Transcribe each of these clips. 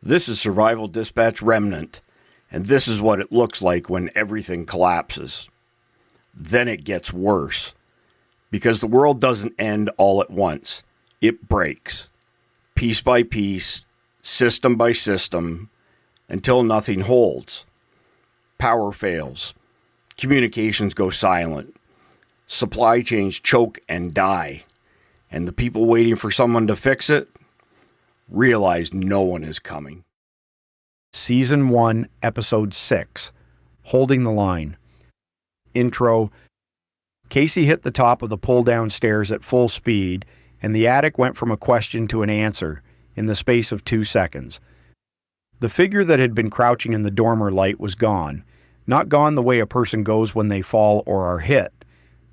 This is Survival Dispatch Remnant, and this is what it looks like when everything collapses. Then it gets worse, because the world doesn't end all at once. It breaks, piece by piece, system by system, until nothing holds. Power fails, communications go silent, supply chains choke and die, and the people waiting for someone to fix it realize no one is coming. Season 1, Episode 6, Holding the Line. Intro. Casey hit the top of the pull-down stairs at full speed, and the attic went from a question to an answer in the space of 2 seconds. The figure that had been crouching in the dormer light was gone. Not gone the way a person goes when they fall or are hit.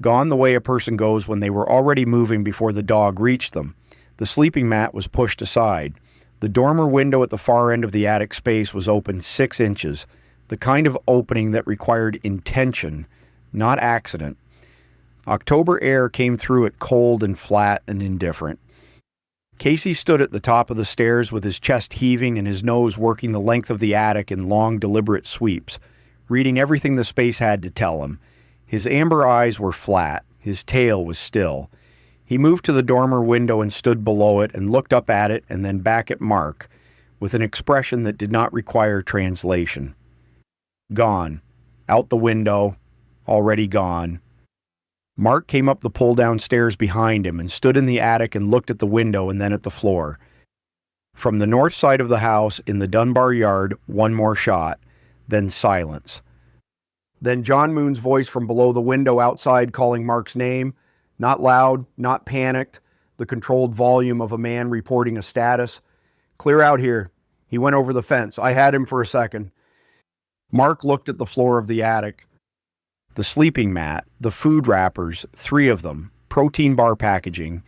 Gone the way a person goes when they were already moving before the dog reached them. The sleeping mat was pushed aside. The dormer window at the far end of the attic space was open 6 inches, the kind of opening that required intention, not accident. October air came through it cold and flat and indifferent. Casey stood at the top of the stairs with his chest heaving and his nose working the length of the attic in long, deliberate sweeps, reading everything the space had to tell him. His amber eyes were flat. His tail was still. He moved to the dormer window and stood below it and looked up at it and then back at Mark, with an expression that did not require translation. Gone. Out the window. Already gone. Mark came up the pull-down stairs behind him and stood in the attic and looked at the window and then at the floor. From the north side of the house in the Dunbar yard, one more shot, then silence. Then John Moon's voice from below the window outside calling Mark's name. Not loud, not panicked, the controlled volume of a man reporting a status. Clear out here. He went over the fence. I had him for a second. Mark looked at the floor of the attic. The sleeping mat, the food wrappers, 3 of them, protein bar packaging,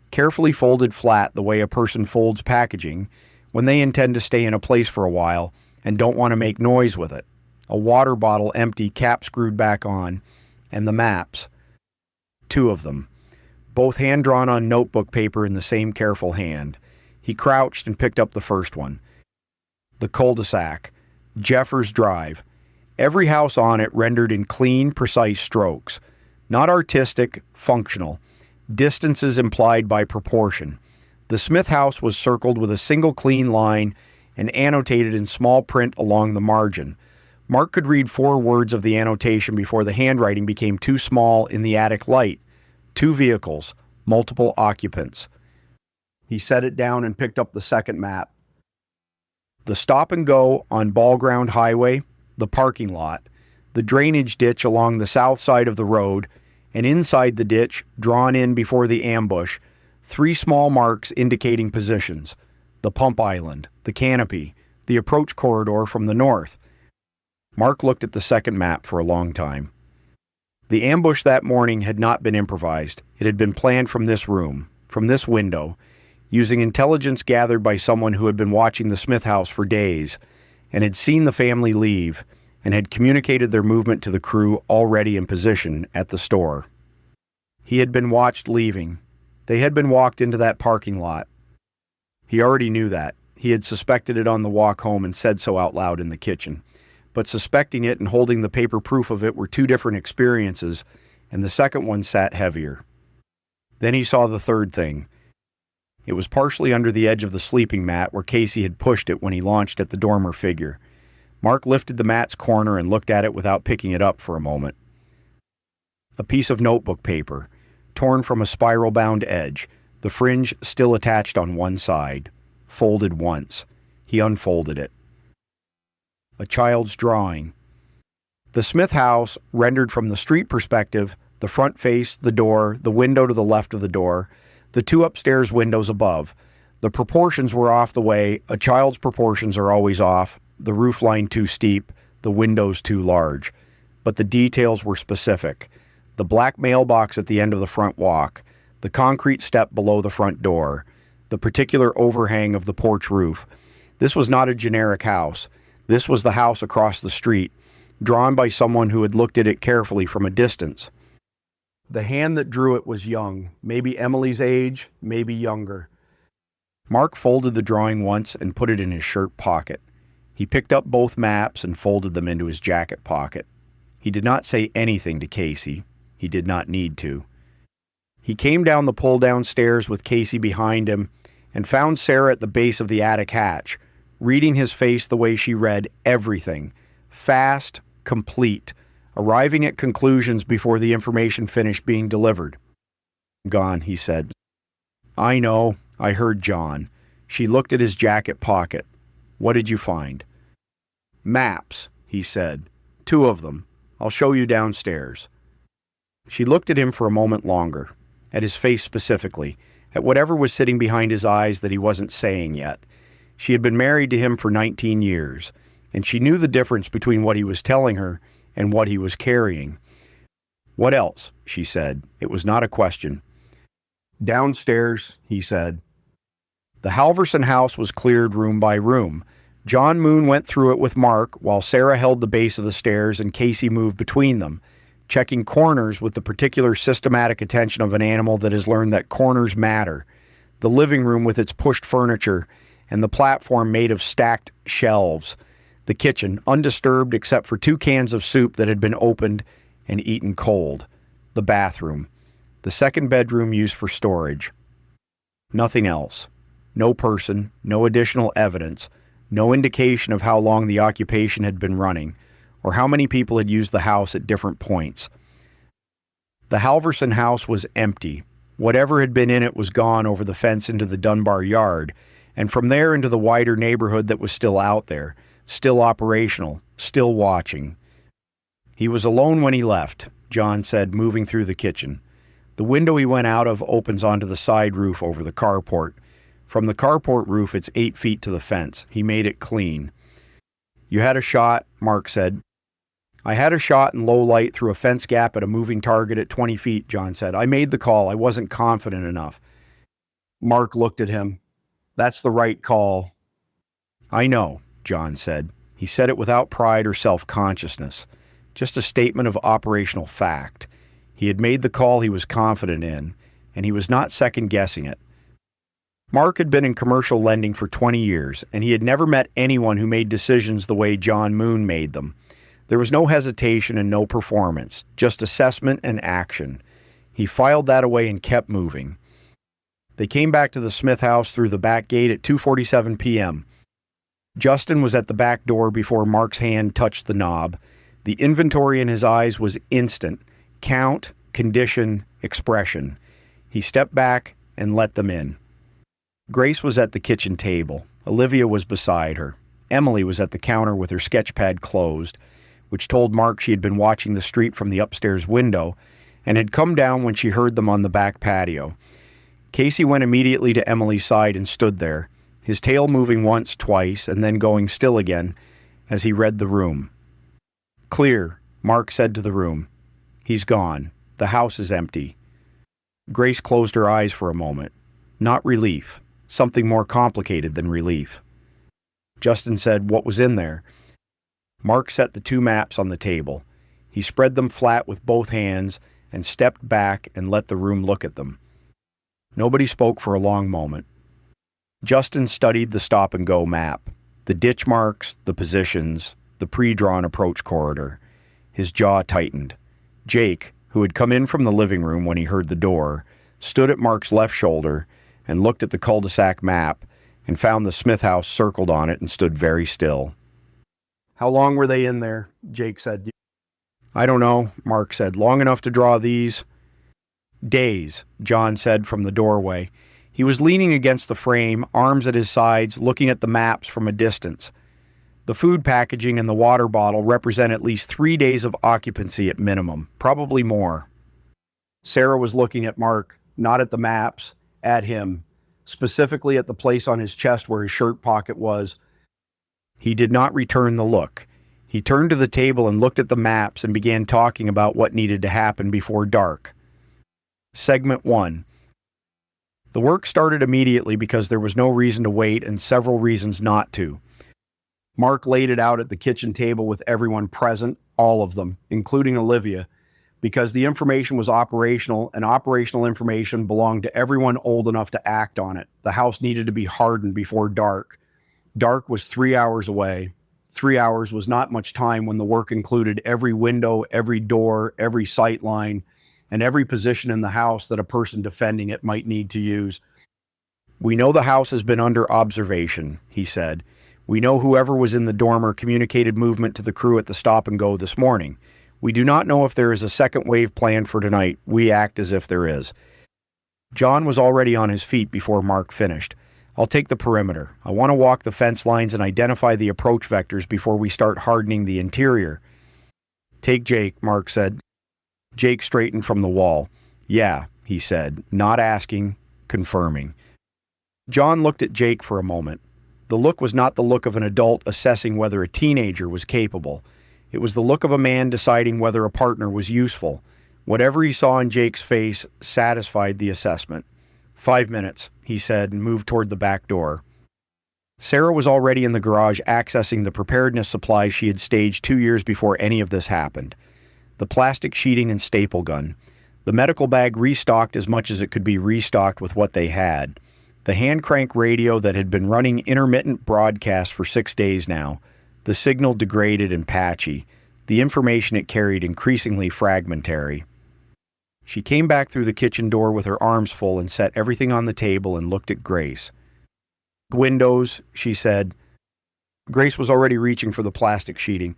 carefully folded flat the way a person folds packaging when they intend to stay in a place for a while and don't want to make noise with it. A water bottle empty, cap screwed back on, and the maps. 2 of them, both hand-drawn on notebook paper in the same careful hand. He crouched and picked up the first one. The cul-de-sac, Jeffers Drive. Every house on it rendered in clean, precise strokes. Not artistic, functional. Distances implied by proportion. The Smith house was circled with a single clean line and annotated in small print along the margin. Mark could read 4 words of the annotation before the handwriting became too small in the attic light. 2 vehicles, multiple occupants. He set it down and picked up the second map. The stop and go on Ball Ground Highway, the parking lot, the drainage ditch along the south side of the road, and inside the ditch, drawn in before the ambush, 3 small marks indicating positions. The pump island, the canopy, the approach corridor from the north. Mark looked at the second map for a long time. The ambush that morning had not been improvised. It had been planned from this room, from this window, using intelligence gathered by someone who had been watching the Smith house for days and had seen the family leave and had communicated their movement to the crew already in position at the store. He had been watched leaving. They had been walked into that parking lot. He already knew that. He had suspected it on the walk home and said so out loud in the kitchen. But suspecting it and holding the paper proof of it were 2 different experiences, and the second one sat heavier. Then he saw the third thing. It was partially under the edge of the sleeping mat where Casey had pushed it when he launched at the dormer figure. Mark lifted the mat's corner and looked at it without picking it up for a moment. A piece of notebook paper, torn from a spiral-bound edge, the fringe still attached on one side, folded once. He unfolded it. A child's drawing. The Smith house, rendered from the street perspective, the front face, the door, the window to the left of the door, the 2 upstairs windows above. The proportions were off the way. A child's proportions are always off, the roofline too steep, the windows too large. But the details were specific. The black mailbox at the end of the front walk, the concrete step below the front door, the particular overhang of the porch roof. This was not a generic house. This was the house across the street, drawn by someone who had looked at it carefully from a distance. The hand that drew it was young, maybe Emily's age, maybe younger. Mark folded the drawing once and put it in his shirt pocket. He picked up both maps and folded them into his jacket pocket. He did not say anything to Casey. He did not need to. He came down the pull-down stairs with Casey behind him and found Sarah at the base of the attic hatch, reading his face the way she read everything, fast, complete, arriving at conclusions before the information finished being delivered. "Gone," he said. "I know. I heard John." She looked at his jacket pocket. "What did you find?" "Maps," he said. "2 of them. I'll show you downstairs." She looked at him for a moment longer, at his face specifically, at whatever was sitting behind his eyes that he wasn't saying yet. She had been married to him for 19 years, and she knew the difference between what he was telling her and what he was carrying. "What else?" she said. It was not a question. "Downstairs," he said. The Halverson house was cleared room by room. John Moon went through it with Mark, while Sarah held the base of the stairs and Casey moved between them, checking corners with the particular systematic attention of an animal that has learned that corners matter. The living room with its pushed furniture and the platform made of stacked shelves. The kitchen, undisturbed except for 2 cans of soup that had been opened and eaten cold. The bathroom. The second bedroom used for storage. Nothing else. No person, no additional evidence, no indication of how long the occupation had been running, or how many people had used the house at different points. The Halverson house was empty. Whatever had been in it was gone over the fence into the Dunbar yard, and from there into the wider neighborhood that was still out there, still operational, still watching. He was alone when he left, John said, moving through the kitchen. The window he went out of opens onto the side roof over the carport. From the carport roof, it's 8 feet to the fence. He made it clean. "You had a shot," Mark said. "I had a shot in low light through a fence gap at a moving target at 20 feet, John said. "I made the call. I wasn't confident enough." Mark looked at him. "That's the right call." "I know," John said. He said it without pride or self-consciousness. Just a statement of operational fact. He had made the call he was confident in, and he was not second-guessing it. Mark had been in commercial lending for 20 years, and he had never met anyone who made decisions the way John Moon made them. There was no hesitation and no performance, just assessment and action. He filed that away and kept moving. They came back to the Smith house through the back gate at 2:47 p.m. Justin was at the back door before Mark's hand touched the knob. The inventory in his eyes was instant. Count, condition, expression. He stepped back and let them in. Grace was at the kitchen table. Olivia was beside her. Emily was at the counter with her sketchpad closed, which told Mark she had been watching the street from the upstairs window and had come down when she heard them on the back patio. Casey went immediately to Emily's side and stood there, his tail moving once, twice, and then going still again as he read the room. "Clear," Mark said to the room. "He's gone. The house is empty." Grace closed her eyes for a moment. Not relief. Something more complicated than relief. Justin said, "What was in there?" Mark set the 2 maps on the table. He spread them flat with both hands and stepped back and let the room look at them. Nobody spoke for a long moment. Justin studied the stop-and-go map, the ditch marks, the positions, the pre-drawn approach corridor. His jaw tightened. Jake, who had come in from the living room when he heard the door, stood at Mark's left shoulder and looked at the cul-de-sac map and found the Smith house circled on it and stood very still. "How long were they in there?" Jake said. "I don't know," Mark said. "Long enough to draw these?" "Days," John said from the doorway. He was leaning against the frame, arms at his sides, looking at the maps from a distance. The food packaging and the water bottle represent at least 3 days of occupancy at minimum, probably more. Sarah was looking at Mark, not at the maps, at him, specifically at the place on his chest where his shirt pocket was. He did not return the look. He turned to the table and looked at the maps and began talking about what needed to happen before dark. Segment 1. The work started immediately because there was no reason to wait and several reasons not to. Mark laid it out at the kitchen table with everyone present, all of them, including Olivia, because the information was operational, and operational information belonged to everyone old enough to act on it. The house needed to be hardened before dark. Dark was 3 hours away. 3 hours was not much time when the work included every window, every door, every sight line, and every position in the house that a person defending it might need to use. "We know the house has been under observation," he said. "We know whoever was in the dormer communicated movement to the crew at the stop and go this morning. We do not know if there is a second wave planned for tonight. We act as if there is." John was already on his feet before Mark finished. "I'll take the perimeter. I want to walk the fence lines and identify the approach vectors before we start hardening the interior." "Take Jake," Mark said. Jake straightened from the wall. "Yeah," he said, not asking, confirming. John looked at Jake for a moment. The look was not the look of an adult assessing whether a teenager was capable. It was the look of a man deciding whether a partner was useful. Whatever he saw in Jake's face satisfied the assessment. "5 minutes," he said, and moved toward the back door. Sarah was already in the garage accessing the preparedness supplies she had staged 2 years before any of this happened. The plastic sheeting and staple gun. The medical bag restocked as much as it could be restocked with what they had. The hand crank radio that had been running intermittent broadcasts for 6 days now. The signal degraded and patchy. The information it carried increasingly fragmentary. She came back through the kitchen door with her arms full and set everything on the table and looked at Grace. "Windows," she said. Grace was already reaching for the plastic sheeting.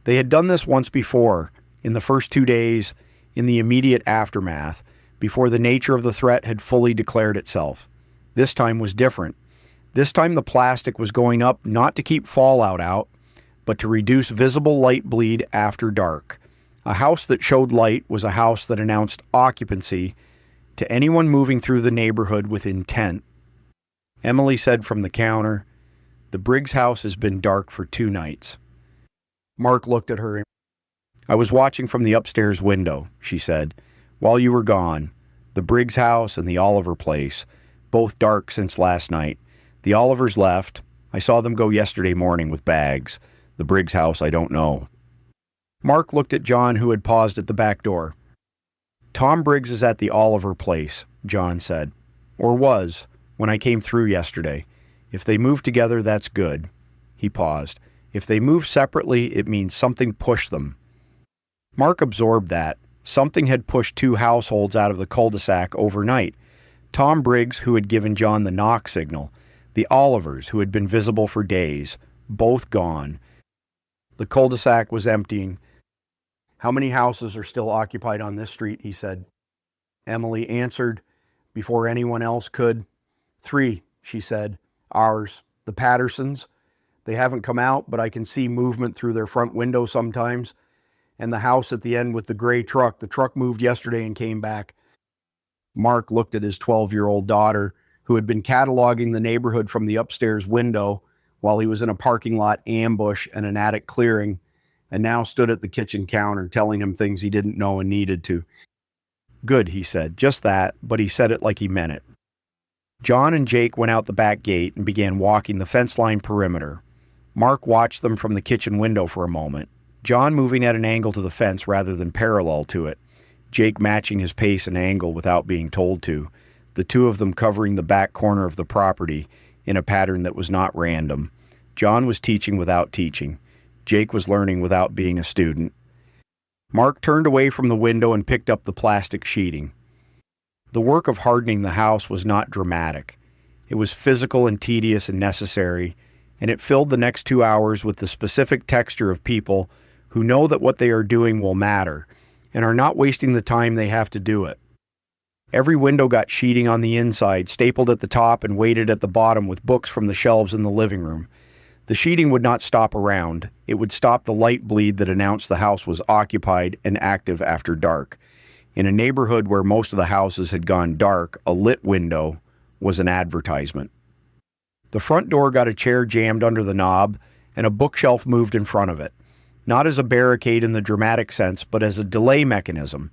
They had done this once before, in the first 2 days, in the immediate aftermath, before the nature of the threat had fully declared itself. This time was different. This time the plastic was going up not to keep fallout out, but to reduce visible light bleed after dark. A house that showed light was a house that announced occupancy to anyone moving through the neighborhood with intent. Emily said from the counter, "The Briggs house has been dark for 2 nights. Mark looked at her. "I was watching from the upstairs window," she said, "while you were gone. The Briggs house and the Oliver place, both dark since last night. The Olivers left. I saw them go yesterday morning with bags. The Briggs house, I don't know." Mark looked at John, who had paused at the back door. "Tom Briggs is at the Oliver place," John said. "Or was, when I came through yesterday. If they move together, that's good." He paused. "If they move separately, it means something pushed them." Mark absorbed that. Something had pushed 2 households out of the cul-de-sac overnight. Tom Briggs, who had given John the knock signal. The Olivers, who had been visible for days. Both gone. The cul-de-sac was emptying. "How many houses are still occupied on this street?" he said. Emily answered before anyone else could. 3, she said. "Ours. The Pattersons. They haven't come out, but I can see movement through their front window sometimes. And the house at the end with the gray truck. The truck moved yesterday and came back." Mark looked at his 12-year-old daughter, who had been cataloging the neighborhood from the upstairs window while he was in a parking lot ambush and an attic clearing, and now stood at the kitchen counter telling him things he didn't know and needed to. "Good," he said. Just that, but he said it like he meant it. John and Jake went out the back gate and began walking the fence line perimeter. Mark watched them from the kitchen window for a moment, John moving at an angle to the fence rather than parallel to it, Jake matching his pace and angle without being told to, the two of them covering the back corner of the property in a pattern that was not random. John was teaching without teaching. Jake was learning without being a student. Mark turned away from the window and picked up the plastic sheeting. The work of hardening the house was not dramatic. It was physical and tedious and necessary, and it filled the next 2 hours with the specific texture of people who know that what they are doing will matter and are not wasting the time they have to do it. Every window got sheeting on the inside, stapled at the top and weighted at the bottom with books from the shelves in the living room. The sheeting would not stop around. It would stop the light bleed that announced the house was occupied and active after dark. In a neighborhood where most of the houses had gone dark, a lit window was an advertisement. The front door got a chair jammed under the knob, and a bookshelf moved in front of it. Not as a barricade in the dramatic sense, but as a delay mechanism.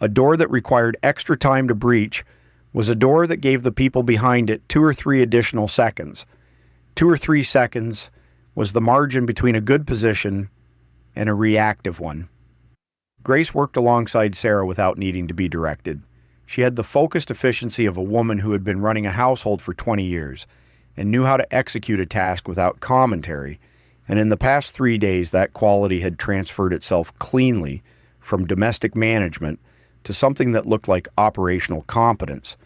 A door that required extra time to breach was a door that gave the people behind it 2 or 3 additional seconds. 2 or 3 seconds was the margin between a good position and a reactive one. Grace worked alongside Sarah without needing to be directed. She had the focused efficiency of a woman who had been running a household for 20 years and knew how to execute a task without commentary, and in the past 3 days that quality had transferred itself cleanly from domestic management to something that looked like operational competence.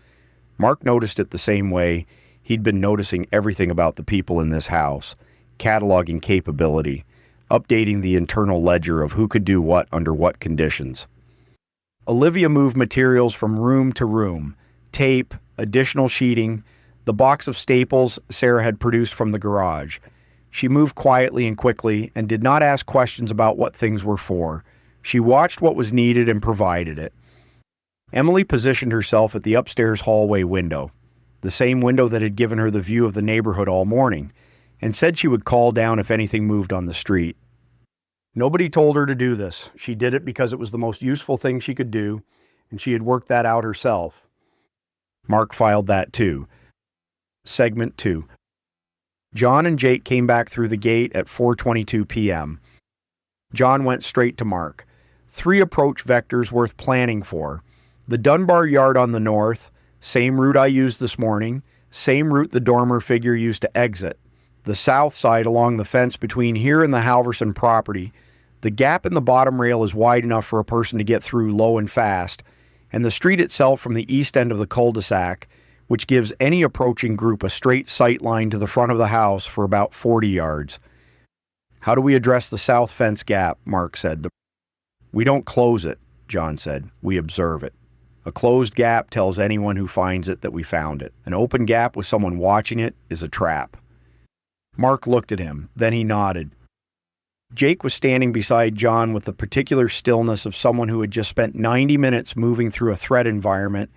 Mark noticed it the same way he'd been noticing everything about the people in this house: cataloging capability, updating the internal ledger of who could do what under what conditions. Olivia moved materials from room to room: tape, additional sheeting, the box of staples Sarah had produced from the garage. She moved quietly and quickly and did not ask questions about what things were for. She watched what was needed and provided it. Emily positioned herself at the upstairs hallway window, the same window that had given her the view of the neighborhood all morning, and said she would call down if anything moved on the street. Nobody told her to do this. She did it because it was the most useful thing she could do, and she had worked that out herself. Mark filed that too. Segment 2. John and Jake came back through the gate at 4:22 p.m. John went straight to Mark. 3 approach vectors worth planning for. The Dunbar yard on the north, same route I used this morning, same route the Dormer figure used to exit. The south side along the fence between here and the Halverson property. The gap in the bottom rail is wide enough for a person to get through low and fast, and the street itself from the east end of the cul-de-sac, which gives any approaching group a straight sight line to the front of the house for about 40 yards. How do we address the south fence gap? Mark said. We don't close it, John said. We observe it. A closed gap tells anyone who finds it that we found it. An open gap with someone watching it is a trap. Mark looked at him. Then he nodded. Jake was standing beside John with the particular stillness of someone who had just spent 90 minutes moving through a threat environment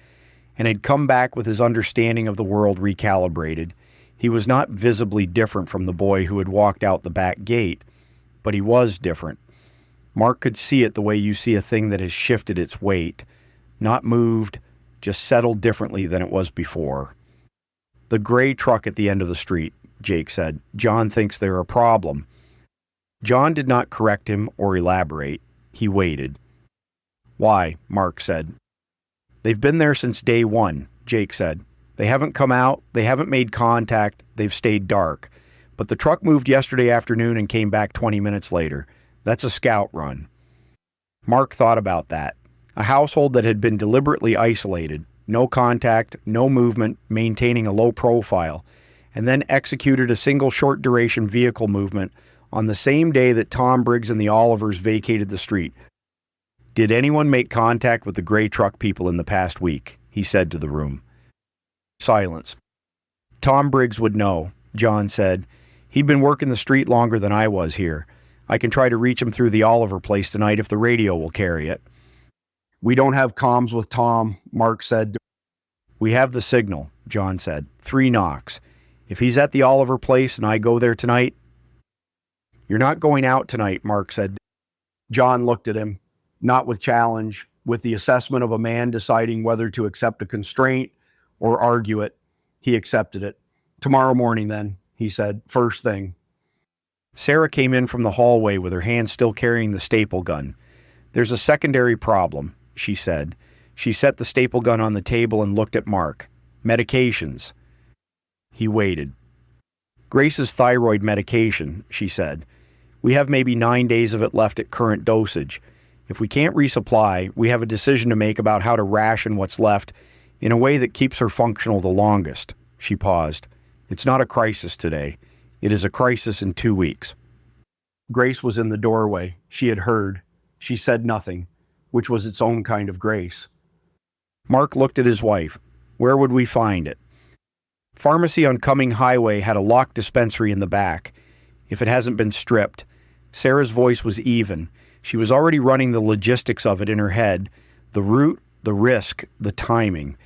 and had come back with his understanding of the world recalibrated. He was not visibly different from the boy who had walked out the back gate, but he was different. Mark could see it the way you see a thing that has shifted its weight. Not moved, just settled differently than it was before. The gray truck at the end of the street, Jake said. John thinks they're a problem. John did not correct him or elaborate. He waited. Why? Mark said. They've been there since day one, Jake said. They haven't come out, they haven't made contact, they've stayed dark. But the truck moved yesterday afternoon and came back 20 minutes later. That's a scout run. Mark thought about that. A household that had been deliberately isolated, no contact, no movement, maintaining a low profile, and then executed a single short-duration vehicle movement on the same day that Tom Briggs and the Olivers vacated the street. Did anyone make contact with the gray truck people in the past week? He said to the room. Silence. Tom Briggs would know, John said. He'd been working the street longer than I was here. I can try to reach him through the Oliver place tonight if the radio will carry it. We don't have comms with Tom, Mark said. We have the signal, John said. 3 knocks. If he's at the Oliver place and I go there tonight... You're not going out tonight, Mark said. John looked at him, not with challenge, with the assessment of a man deciding whether to accept a constraint or argue it. He accepted it. Tomorrow morning then, he said, first thing. Sarah came in from the hallway with her hand still carrying the staple gun. There's a secondary problem, she said. She set the staple gun on the table and looked at Mark. Medications. He waited. Grace's thyroid medication, she said. We have maybe 9 days of it left at current dosage. If we can't resupply, we have a decision to make about how to ration what's left in a way that keeps her functional the longest. She paused. It's not a crisis today. It is a crisis in 2 weeks. Grace was in the doorway. She had heard. She said nothing, which was its own kind of grace. Mark looked at his wife. Where would we find it? Pharmacy on Cumming Highway had a locked dispensary in the back. If it hasn't been stripped. Sarah's voice was even. She was already running the logistics of it in her head. The route, the risk, the timing.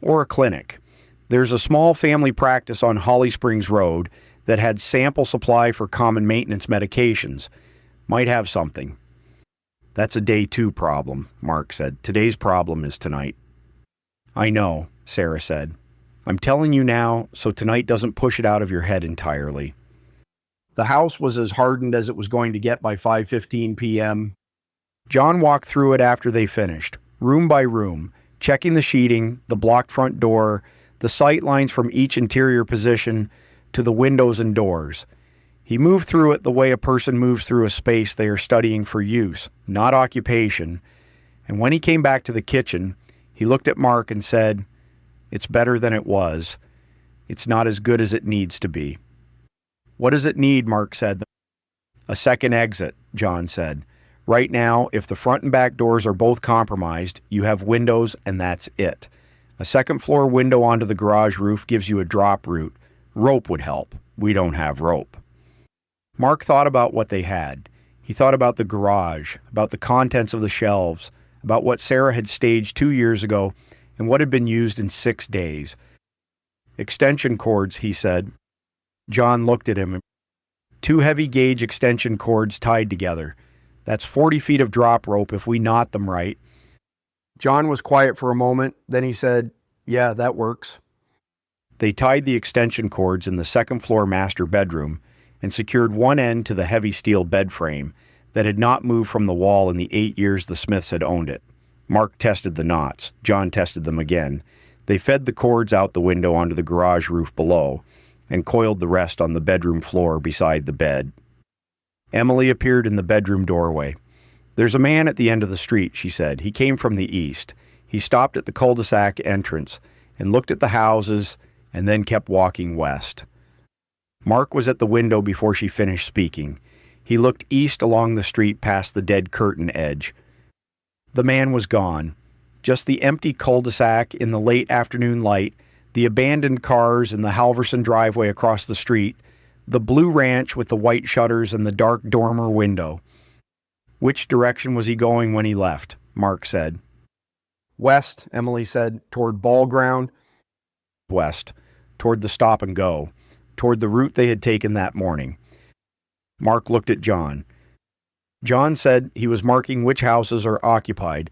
Or a clinic. There's a small family practice on Holly Springs Road that had sample supply for common maintenance medications. Might have something. That's a day 2 problem, Mark said. Today's problem is tonight. I know, Sarah said. I'm telling you now, so tonight doesn't push it out of your head entirely. The house was as hardened as it was going to get by 5:15 p.m. John walked through it after they finished, room by room, checking the sheeting, the blocked front door, the sight lines from each interior position to the windows and doors. He moved through it the way a person moves through a space they are studying for use, not occupation. And when he came back to the kitchen, he looked at Mark and said, "It's better than it was. It's not as good as it needs to be." "What does it need?" Mark said. "A second exit," John said. "Right now, if the front and back doors are both compromised, you have windows and that's it. A second floor window onto the garage roof gives you a drop route. Rope would help. We don't have rope." Mark thought about what they had. He thought about the garage, about the contents of the shelves, about what Sarah had staged 2 years ago and what had been used in 6 days. "Extension cords," he said. John looked at him. 2 heavy gauge extension cords tied together. That's 40 feet of drop rope if we knot them right. John was quiet for a moment, then he said, "Yeah, that works." They tied the extension cords in the second floor master bedroom and secured one end to the heavy steel bed frame that had not moved from the wall in the 8 years the Smiths had owned it. Mark tested the knots. John tested them again. They fed the cords out the window onto the garage roof below and coiled the rest on the bedroom floor beside the bed. Emily appeared in the bedroom doorway. "There's a man at the end of the street," she said. "He came from the east. He stopped at the cul-de-sac entrance and looked at the houses and then kept walking west." Mark was at the window before she finished speaking. He looked east along the street past the dead curtain edge. The man was gone. Just the empty cul-de-sac in the late afternoon light, the abandoned cars in the Halverson driveway across the street, the blue ranch with the white shutters and the dark dormer window. "Which direction was he going when he left?" Mark said. "West," Emily said, "toward ball ground." "West, toward the stop and go, toward the route they had taken that morning." Mark looked at John. John said he was marking which houses are occupied.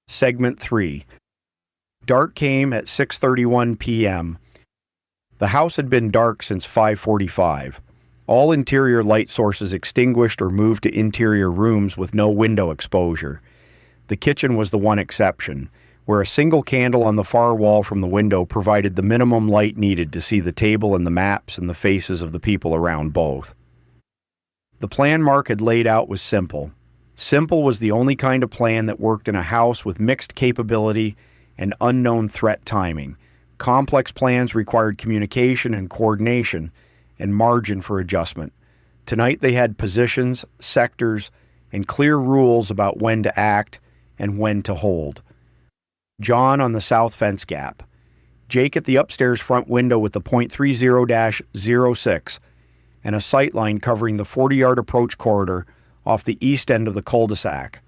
Segment 3. Dark came at 6:31 p.m. The house had been dark since 5:45. All interior light sources extinguished or moved to interior rooms with no window exposure. The kitchen was the one exception, where a single candle on the far wall from the window provided the minimum light needed to see the table and the maps and the faces of the people around both. The plan Mark had laid out was simple. Simple was the only kind of plan that worked in a house with mixed capability and unknown threat timing. Complex plans required communication and coordination and margin for adjustment. Tonight they had positions, sectors, and clear rules about when to act and when to hold. John on the south fence gap. Jake at the upstairs front window with the .30-06 and a sightline covering the 40-yard approach corridor off the east end of the cul-de-sac.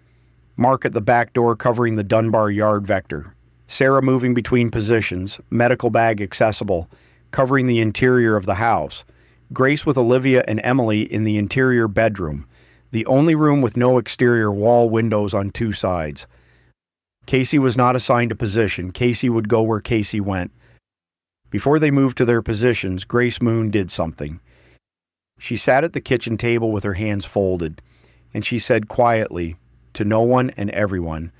Mark at the back door covering the Dunbar yard vector. Sarah moving between positions, medical bag accessible, covering the interior of the house. Grace with Olivia and Emily in the interior bedroom, the only room with no exterior wall windows on 2 sides. Casey was not assigned a position. Casey would go where Casey went. Before they moved to their positions, Grace Moon did something. She sat at the kitchen table with her hands folded, and she said quietly, to no one and everyone,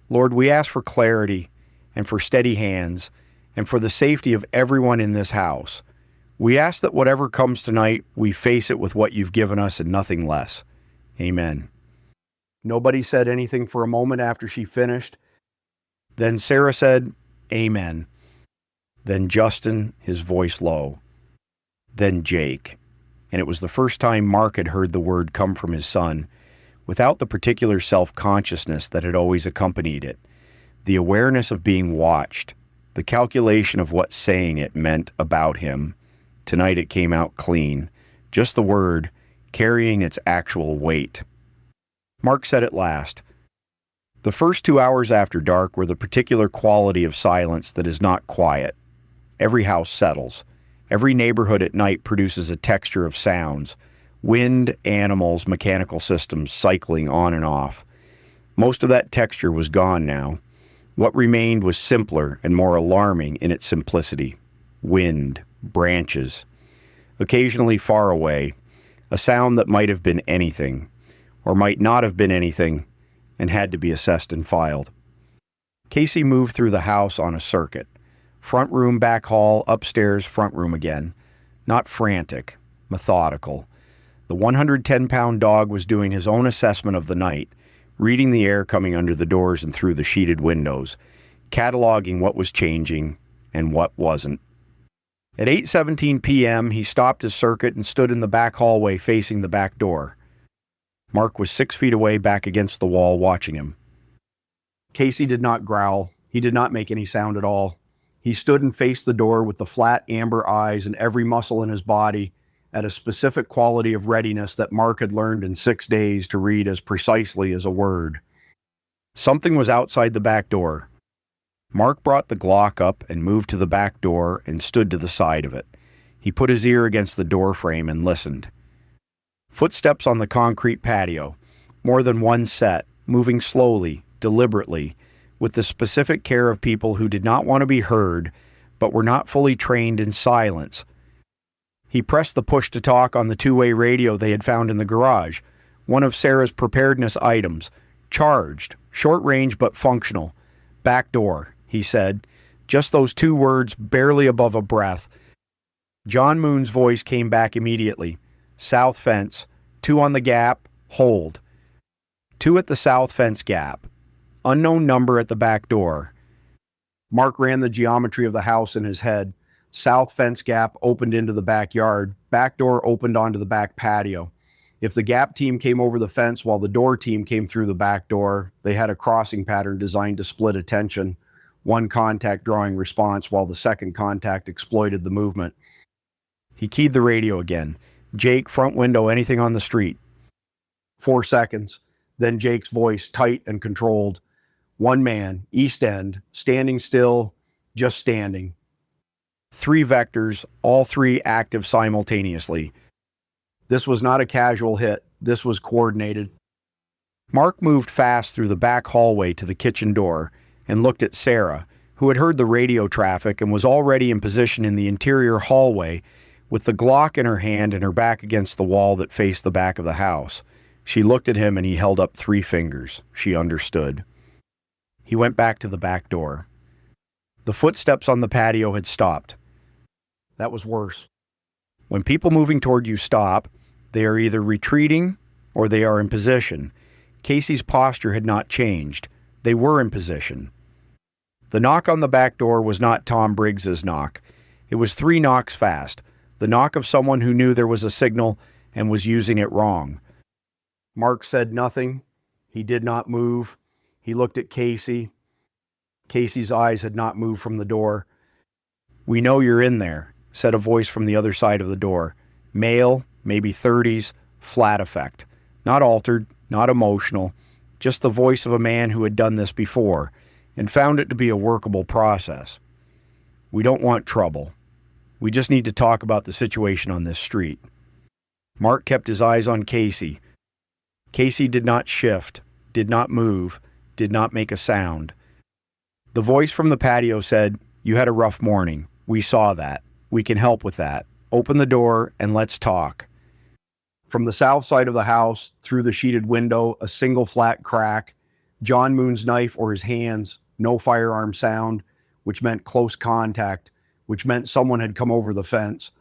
"Lord, we ask for clarity and for steady hands and for the safety of everyone in this house. We ask that whatever comes tonight, we face it with what you've given us and nothing less. Amen." Nobody said anything for a moment after she finished. Then Sarah said, "Amen." Then Justin, his voice low. Then Jake. And it was the first time Mark had heard the word come from his son, without the particular self-consciousness that had always accompanied it. The awareness of being watched, the calculation of what saying it meant about him. Tonight it came out clean, just the word, carrying its actual weight. Mark said at last, "The first 2 hours after dark were the particular quality of silence that is not quiet. Every house settles. Every neighborhood at night produces a texture of sounds, wind, animals, mechanical systems cycling on and off. Most of that texture was gone now. What remained was simpler and more alarming in its simplicity. Wind, branches, occasionally far away, a sound that might have been anything, or might not have been anything, and had to be assessed and filed. Casey moved through the house on a circuit. Front room, back hall, upstairs, front room again. Not frantic, methodical. The 110-pound dog was doing his own assessment of the night, reading the air coming under the doors and through the sheeted windows, cataloging what was changing and what wasn't. At 8:17 p.m., he stopped his circuit and stood in the back hallway facing the back door. Mark was 6 feet away back against the wall watching him. Casey did not growl. He did not make any sound at all. He stood and faced the door with the flat amber eyes and every muscle in his body at a specific quality of readiness that Mark had learned in 6 days to read as precisely as a word. Something was outside the back door. Mark brought the Glock up and moved to the back door and stood to the side of it. He put his ear against the door frame and listened. Footsteps on the concrete patio, more than one set, moving slowly, deliberately, with the specific care of people who did not want to be heard, but were not fully trained in silence. He pressed the push-to-talk on the two-way radio they had found in the garage, one of Sarah's preparedness items, charged, short range but functional. Back door, he said, just those 2 words barely above a breath. John Moon's voice came back immediately. South fence, 2 on the gap, hold. 2 at the south fence gap. Unknown number at the back door. Mark ran the geometry of the house in his head. South fence gap opened into the backyard. Back door opened onto the back patio. If the gap team came over the fence while the door team came through the back door, they had a crossing pattern designed to split attention, one contact drawing response while the second contact exploited the movement. He keyed the radio again. Jake, front window, anything on the street. 4 seconds. Then Jake's voice, tight and controlled. 1 man, east end, standing still, just standing. 3 vectors, all 3 active simultaneously. This was not a casual hit. This was coordinated. Mark moved fast through the back hallway to the kitchen door and looked at Sarah, who had heard the radio traffic and was already in position in the interior hallway with the Glock in her hand and her back against the wall that faced the back of the house. She looked at him and he held up 3 fingers. She understood. He went back to the back door. The footsteps on the patio had stopped. That was worse. When people moving toward you stop, they are either retreating or they are in position. Casey's posture had not changed. They were in position. The knock on the back door was not Tom Briggs's knock. It was 3 knocks fast. The knock of someone who knew there was a signal and was using it wrong. Mark said nothing. He did not move. He looked at Casey. Casey's eyes had not moved from the door. "We know you're in there," said a voice from the other side of the door. Male, maybe 30s, flat effect. Not altered, not emotional, just the voice of a man who had done this before and found it to be a workable process. "We don't want trouble. We just need to talk about the situation on this street." Mark kept his eyes on Casey. Casey did not shift, did not move, did not make a sound. The voice from the patio said, "You had a rough morning. We saw that. We can help with that. Open the door and let's talk." From the south side of the house, through the sheeted window, a single flat crack, John Moon's knife or his hands, no firearm sound, which meant close contact, which meant someone had come over the fence.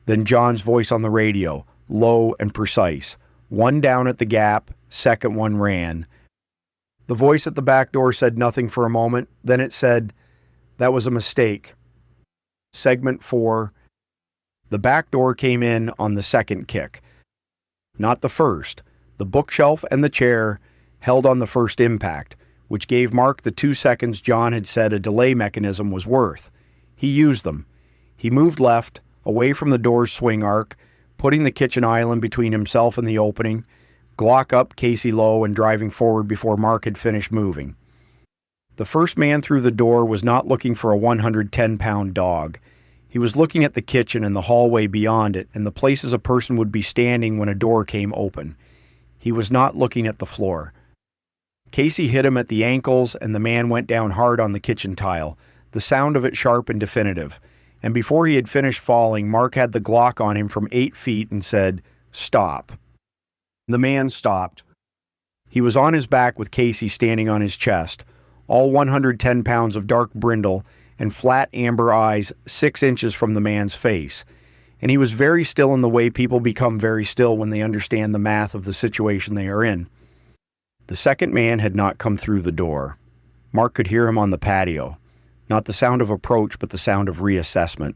Then John's voice on the radio, low and precise. 1 down at the gap, second one ran. The voice at the back door said nothing for a moment. Then it said, "That was a mistake." Segment 4. The back door came in on the second kick. Not the first. The bookshelf and the chair held on the first impact, which gave Mark the 2 seconds John had said a delay mechanism was worth. He used them. He moved left, away from the door's swing arc, putting the kitchen island between himself and the opening, Glock up, Casey low, and driving forward before Mark had finished moving. The first man through the door was not looking for a 110-pound dog. He was looking at the kitchen and the hallway beyond it and the places a person would be standing when a door came open. He was not looking at the floor. Casey hit him at the ankles and the man went down hard on the kitchen tile, the sound of it sharp and definitive. And before he had finished falling, Mark had the Glock on him from 8 feet and said, "Stop." The man stopped. He was on his back with Casey standing on his chest, all 110 pounds of dark brindle and flat amber eyes 6 inches from the man's face. And he was very still in the way people become very still when they understand the math of the situation they are in. The second man had not come through the door. Mark could hear him on the patio. Not the sound of approach, but the sound of reassessment.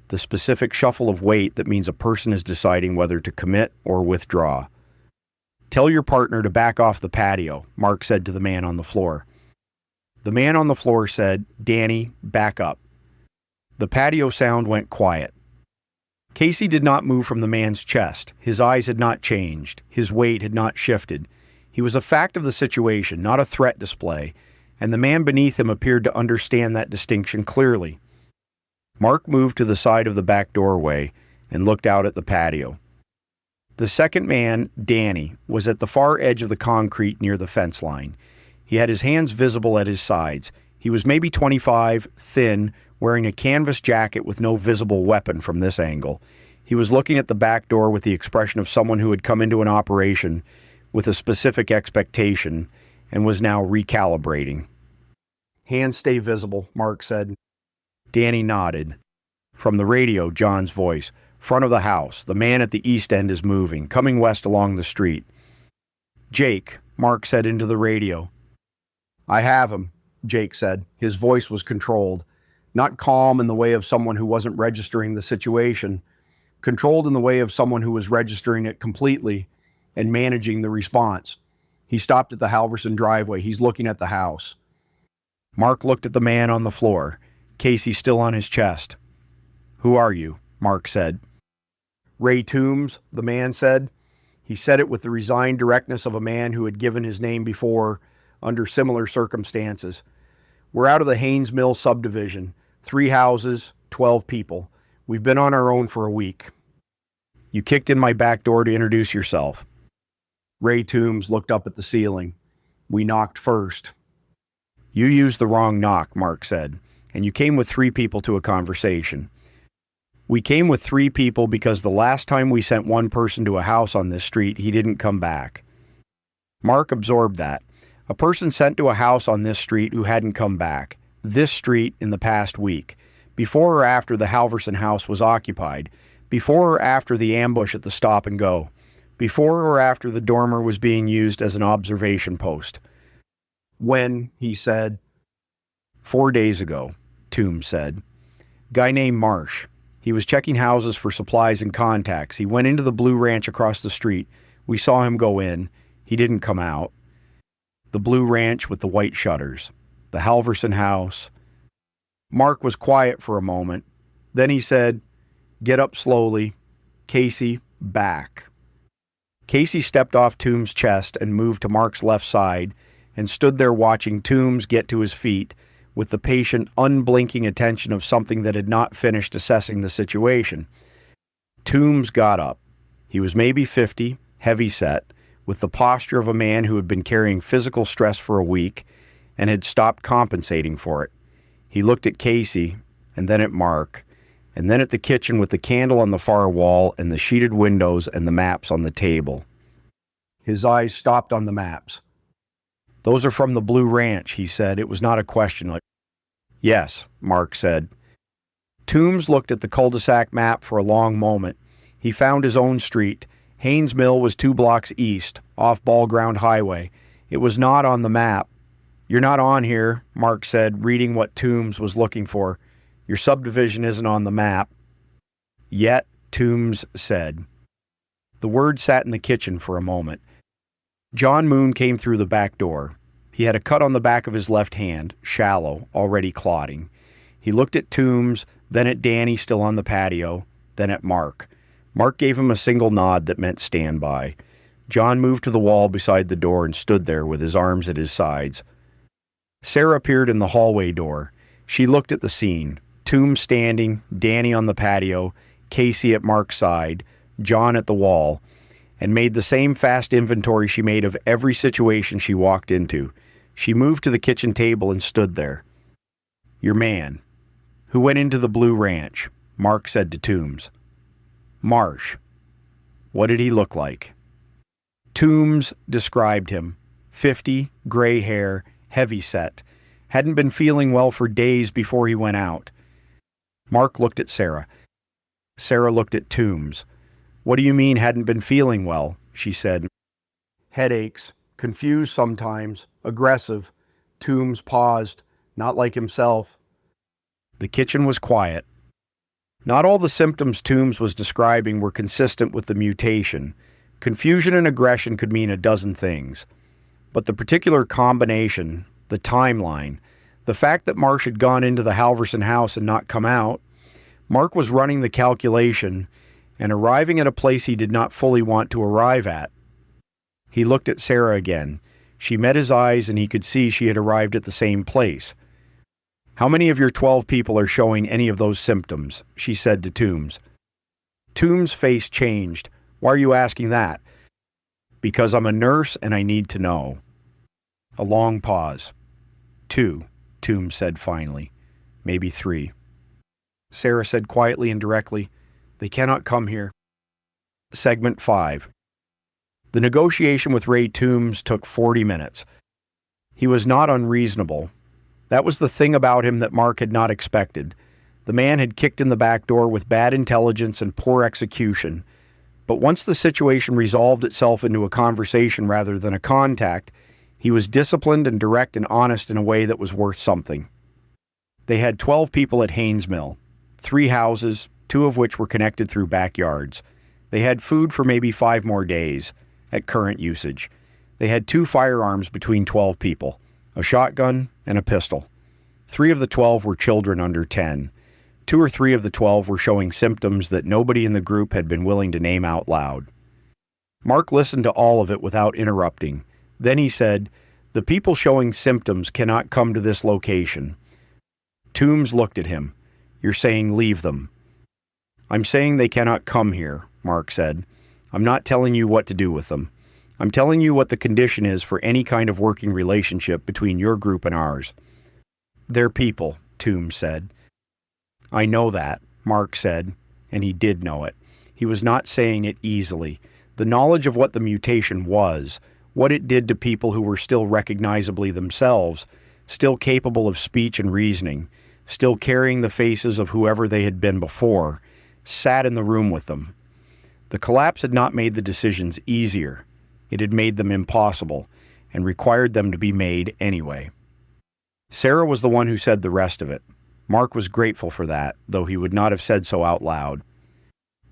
The specific shuffle of weight that means a person is deciding whether to commit or withdraw. "Tell your partner to back off the patio," Mark said to the man on the floor. The man on the floor said, "Danny, back up." The patio sound went quiet. Casey did not move from the man's chest. His eyes had not changed. His weight had not shifted. He was a fact of the situation, not a threat display, and the man beneath him appeared to understand that distinction clearly. Mark moved to the side of the back doorway and looked out at the patio. The second man, Danny, was at the far edge of the concrete near the fence line. He had his hands visible at his sides. He was maybe 25, thin, wearing a canvas jacket with no visible weapon from this angle. He was looking at the back door with the expression of someone who had come into an operation with a specific expectation and was now recalibrating. "Hands stay visible," Mark said. Danny nodded. From the radio, John's voice. "Front of the house. The man at the east end is moving, coming west along the street." "Jake," Mark said into the radio. "I have him," Jake said. His voice was controlled. Not calm in the way of someone who wasn't registering the situation. Controlled in the way of someone who was registering it completely and managing the response. He stopped at the Halverson driveway. He's looking at the house. Mark looked at the man on the floor. Casey still on his chest. "Who are you?" Mark said. "Ray Toombs," the man said. He said it with the resigned directness of a man who had given his name before under similar circumstances. "We're out of the Haynes Mill subdivision. 3 houses, 12 people. We've been on our own for a week." "You kicked in my back door to introduce yourself." Ray Toombs looked up at the ceiling. "We knocked first." "You used the wrong knock," Mark said, "and you came with 3 people to a conversation." "We came with 3 people because the last time we sent one person to a house on this street, he didn't come back." Mark absorbed that. A person sent to a house on this street who hadn't come back. This street in the past week. Before or after the Halverson house was occupied. Before or after the ambush at the stop and go. Before or after the dormer was being used as an observation post. "When," he said. 4 days ago, Toombs said. "Guy named Marsh. He was checking houses for supplies and contacts. He went into the Blue Ranch across the street. We saw him go in. He didn't come out." The Blue Ranch with the white shutters. The Halverson house. Mark was quiet for a moment. Then he said, "Get up slowly. Casey, back." Casey stepped off Toombs' chest and moved to Mark's left side and stood there watching Toombs get to his feet with the patient, unblinking attention of something that had not finished assessing the situation. Toombs got up. He was maybe 50, heavy-set, with the posture of a man who had been carrying physical stress for a week and had stopped compensating for it. He looked at Casey, and then at Mark, and then at the kitchen with the candle on the far wall and the sheeted windows and the maps on the table. His eyes stopped on the maps. "Those are from the Blue Ranch," he said. It was not a question. "Yes," Mark said. Toombs looked at the cul-de-sac map for a long moment. He found his own street. Haynes Mill was 2 blocks east, off Ball Ground Highway. It was not on the map. "You're not on here," Mark said, reading what Toombs was looking for. "Your subdivision isn't on the map." "Yet," Toombs said. The word sat in the kitchen for a moment. John Moon came through the back door. He had a cut on the back of his left hand, shallow, already clotting. He looked at Toombs, then at Danny still on the patio, then at Mark. Mark gave him a single nod that meant stand by. John moved to the wall beside the door and stood there with his arms at his sides. Sarah appeared in the hallway door. She looked at the scene. Toombs standing, Danny on the patio, Casey at Mark's side, John at the wall, and made the same fast inventory she made of every situation she walked into. She moved to the kitchen table and stood there. "Your man, who went into the Blue Ranch," Mark said to Toombs. "Marsh. What did he look like?" Toombs described him. 50, gray hair, heavy set. Hadn't been feeling well for days before he went out. Mark looked at Sarah. Sarah looked at Toombs. "What do you mean hadn't been feeling well?" she said. "Headaches, confused sometimes, aggressive." Toombs paused, not like himself. The kitchen was quiet. Not all the symptoms Toombs was describing were consistent with the mutation. Confusion and aggression could mean a dozen things. But the particular combination, the timeline, the fact that Marsh had gone into the Halverson house and not come out, Mark was running the calculation and arriving at a place he did not fully want to arrive at. He looked at Sarah again. She met his eyes and he could see she had arrived at the same place. "How many of your 12 people are showing any of those symptoms?" she said to Toombs. Toombs' face changed. "Why are you asking that?" "Because I'm a nurse and I need to know." A long pause. "2, Toombs said finally. "Maybe 3. Sarah said quietly and directly, "They cannot come here." Segment 5. The negotiation with Ray Toombs took 40 minutes. He was not unreasonable. That was the thing about him that Mark had not expected. The man had kicked in the back door with bad intelligence and poor execution. But once the situation resolved itself into a conversation rather than a contact, he was disciplined and direct and honest in a way that was worth something. They had 12 people at Haynes Mill, 3 houses, 2 of which were connected through backyards. They had food for maybe 5 more days, at current usage. They had 2 firearms between 12 people, a shotgun and a pistol. 3 of the 12 were children under 10. 2 or 3 of the 12 were showing symptoms that nobody in the group had been willing to name out loud. Mark listened to all of it without interrupting. Then he said, "The people showing symptoms cannot come to this location." Toombs looked at him. "You're saying leave them." "I'm saying they cannot come here," Mark said. "I'm not telling you what to do with them. I'm telling you what the condition is for any kind of working relationship between your group and ours." "They're people," Toombs said. "I know that," Mark said, and he did know it. He was not saying it easily. The knowledge of what the mutation was, what it did to people who were still recognizably themselves, still capable of speech and reasoning, still carrying the faces of whoever they had been before, sat in the room with them. The collapse had not made the decisions easier. It had made them impossible, and required them to be made anyway. Sarah was the one who said the rest of it. Mark was grateful for that, though he would not have said so out loud.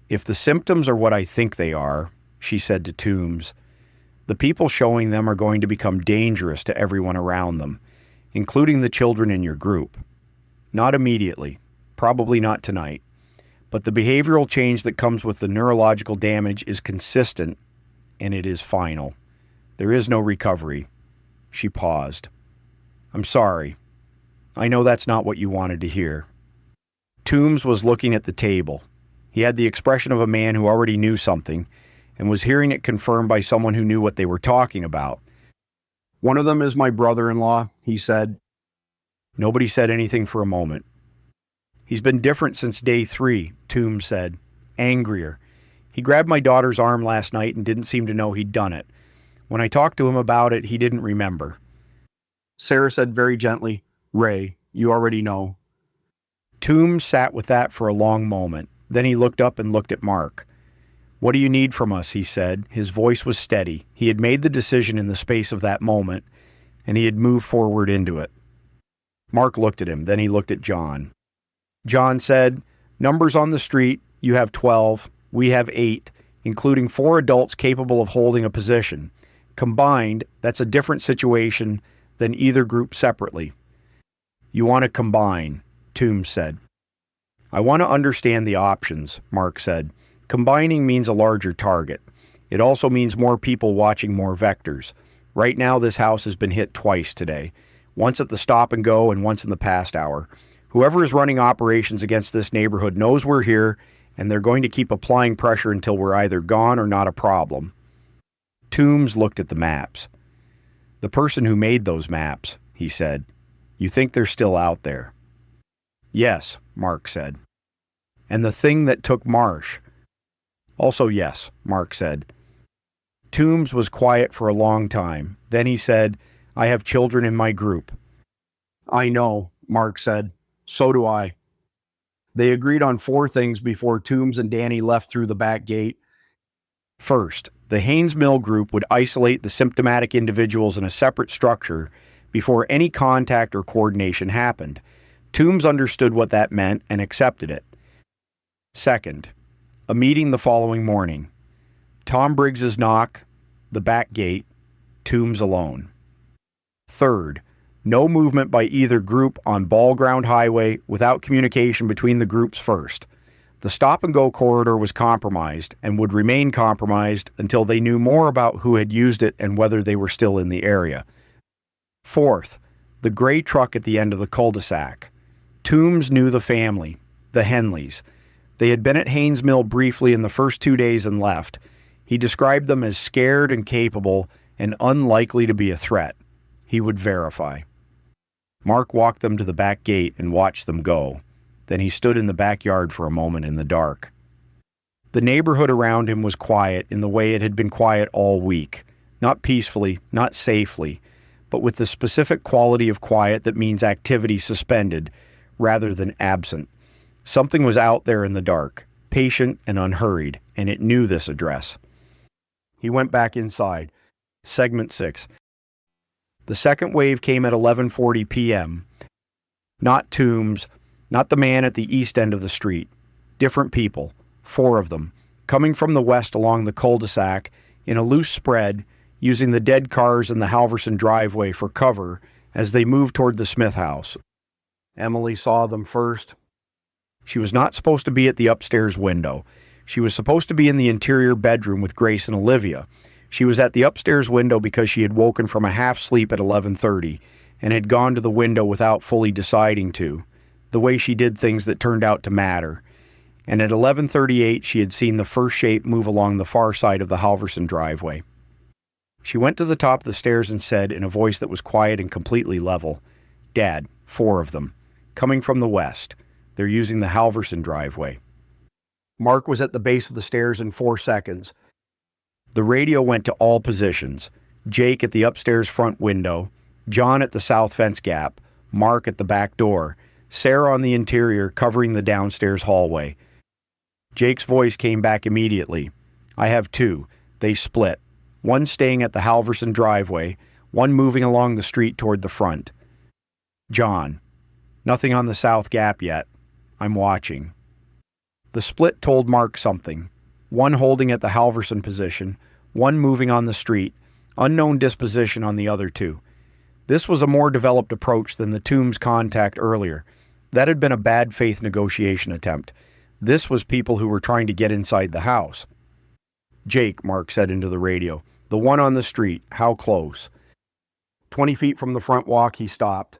"If the symptoms are what I think they are," she said to Toombs, "the people showing them are going to become dangerous to everyone around them, including the children in your group. Not immediately, probably not tonight, but the behavioral change that comes with the neurological damage is consistent, and it is final. There is no recovery." She paused. "I'm sorry. I know that's not what you wanted to hear." Toombs was looking at the table. He had the expression of a man who already knew something, and was hearing it confirmed by someone who knew what they were talking about. "One of them is my brother-in-law," he said. Nobody said anything for a moment. "He's been different since day 3, Toombs said. "Angrier. He grabbed my daughter's arm last night and didn't seem to know he'd done it. When I talked to him about it, he didn't remember." Sarah said very gently, "Ray, you already know." Toombs sat with that for a long moment. Then he looked up and looked at Mark. "What do you need from us?" he said. His voice was steady. He had made the decision in the space of that moment, and he had moved forward into it. Mark looked at him. Then he looked at John. John said, "Numbers on the street, you have 12. We have 8, including 4 adults capable of holding a position. Combined, that's a different situation than either group separately." "You want to combine," Toombs said. "I want to understand the options," Mark said. "Combining means a larger target. It also means more people watching more vectors. Right now, this house has been hit twice today. Once at the stop and go and once in the past hour. Whoever is running operations against this neighborhood knows we're here, and they're going to keep applying pressure until we're either gone or not a problem." Toombs looked at the maps. "The person who made those maps," he said. "You think they're still out there?" "Yes," Mark said. "And the thing that took Marsh?" "Also yes," Mark said. Toombs was quiet for a long time. Then he said, "I have children in my group." "I know," Mark said. "So do I." They agreed on 4 things before Toombs and Danny left through the back gate. First, the Haynes Mill group would isolate the symptomatic individuals in a separate structure before any contact or coordination happened. Toombs understood what that meant and accepted it. Second, a meeting the following morning. Tom Briggs's knock, the back gate, Toombs alone. Third, no movement by either group on Ball Ground Highway without communication between the groups first. The stop-and-go corridor was compromised and would remain compromised until they knew more about who had used it and whether they were still in the area. Fourth, the gray truck at the end of the cul-de-sac. Toombs knew the family, the Henleys. They had been at Haynes Mill briefly in the first 2 days and left. He described them as scared and capable and unlikely to be a threat. He would verify. Mark walked them to the back gate and watched them go. Then he stood in the backyard for a moment in the dark. The neighborhood around him was quiet in the way it had been quiet all week. Not peacefully, not safely, but with the specific quality of quiet that means activity suspended rather than absent. Something was out there in the dark, patient and unhurried, and it knew this address. He went back inside. Segment 6. The second wave came at 11:40 p.m. Not Toombs, not the man at the east end of the street. Different people, 4 of them, coming from the west along the cul-de-sac in a loose spread, using the dead cars in the Halverson driveway for cover as they moved toward the Smith house. Emily saw them first. She was not supposed to be at the upstairs window. She was supposed to be in the interior bedroom with Grace and Olivia. She was at the upstairs window because she had woken from a half sleep at 11:30 and had gone to the window without fully deciding to, the way she did things that turned out to matter. And at 11:38 she had seen the first shape move along the far side of the Halverson driveway. She went to the top of the stairs and said in a voice that was quiet and completely level, "Dad, 4 of them, coming from the west. They're using the Halverson driveway." Mark was at the base of the stairs in 4 seconds. The radio went to all positions. Jake at the upstairs front window, John at the south fence gap, Mark at the back door, Sarah on the interior covering the downstairs hallway. Jake's voice came back immediately. "I have 2. They split. One staying at the Halverson driveway, one moving along the street toward the front." John: "Nothing on the south gap yet. I'm watching." The split told Mark something. One holding at the Halverson position, one moving on the street, unknown disposition on the other 2. This was a more developed approach than the Toombs contact earlier. That had been a bad faith negotiation attempt. This was people who were trying to get inside the house. "Jake," Mark said into the radio, "the one on the street, how close?" 20 feet from the front walk, he stopped.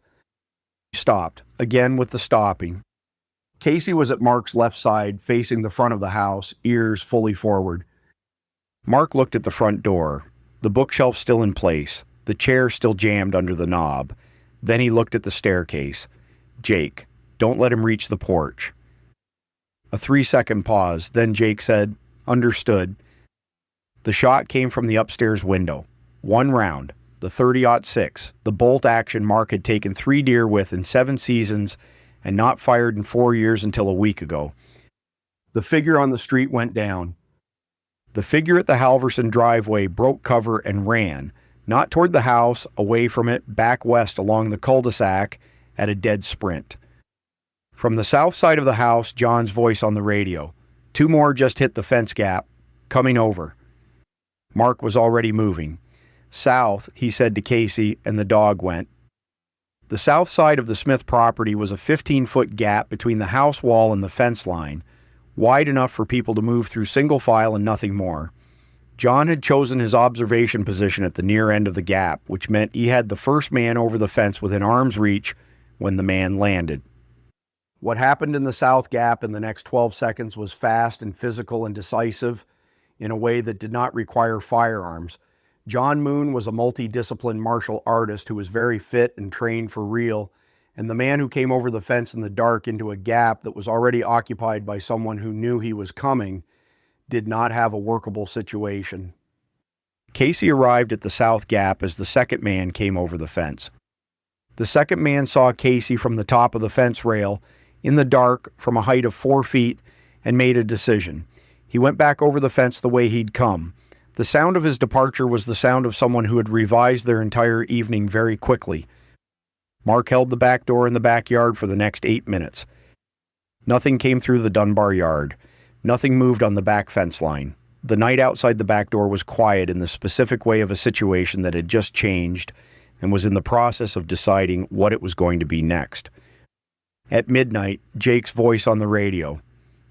Again with the stopping. Casey was at Mark's left side, facing the front of the house, ears fully forward. Mark looked at the front door, the bookshelf still in place, the chair still jammed under the knob. Then he looked at the staircase. "Jake, don't let him reach the porch." A 3-second pause, then Jake said, "Understood." The shot came from the upstairs window. 1 round, the 30-06, the bolt action Mark had taken 3 deer with in 7 seasons and not fired in 4 years until a week ago. The figure on the street went down. The figure at the Halverson driveway broke cover and ran, not toward the house, away from it, back west along the cul-de-sac at a dead sprint. From the south side of the house, John's voice on the radio. 2 more just hit the fence gap, coming over. Mark was already moving. "South," he said to Casey, and the dog went. The south side of the Smith property was a 15-foot gap between the house wall and the fence line, wide enough for people to move through single file and nothing more. John had chosen his observation position at the near end of the gap, which meant he had the first man over the fence within arm's reach when the man landed. What happened in the south gap in the next 12 seconds was fast and physical and decisive in a way that did not require firearms. John Moon was a multidisciplined martial artist who was very fit and trained for real, and the man who came over the fence in the dark into a gap that was already occupied by someone who knew he was coming did not have a workable situation. Casey arrived at the south gap as the second man came over the fence. The second man saw Casey from the top of the fence rail, in the dark, from a height of 4 feet, and made a decision. He went back over the fence the way he'd come. The sound of his departure was the sound of someone who had revised their entire evening very quickly. Mark held the back door in the backyard for the next 8 minutes. Nothing came through the Dunbar yard. Nothing moved on the back fence line. The night outside the back door was quiet in the specific way of a situation that had just changed and was in the process of deciding what it was going to be next. At midnight, Jake's voice on the radio.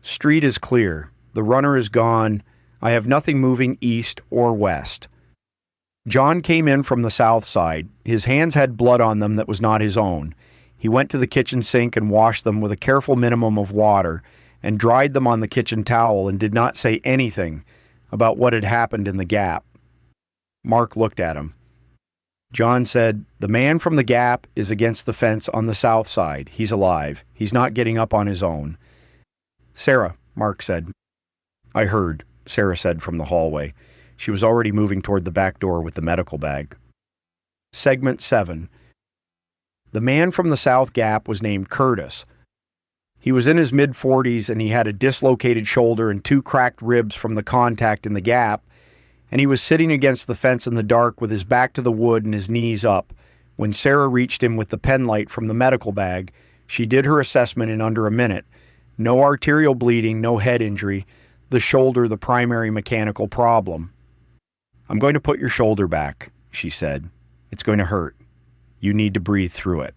"Street is clear. The runner is gone. I have nothing moving east or west." John came in from the south side. His hands had blood on them that was not his own. He went to the kitchen sink and washed them with a careful minimum of water and dried them on the kitchen towel and did not say anything about what had happened in the gap. Mark looked at him. John said, "The man from the gap is against the fence on the south side. He's alive. He's not getting up on his own." "Sarah," Mark said. "I heard," Sarah said from the hallway. She was already moving toward the back door with the medical bag. Segment 7. The man from the south gap was named Curtis. He was in his mid-40s and he had a dislocated shoulder and 2 cracked ribs from the contact in the gap, and he was sitting against the fence in the dark with his back to the wood and his knees up. When Sarah reached him with the pen light from the medical bag, she did her assessment in under a minute. No arterial bleeding, no head injury. The shoulder, the primary mechanical problem. "I'm going to put your shoulder back," she said. "It's going to hurt. You need to breathe through it."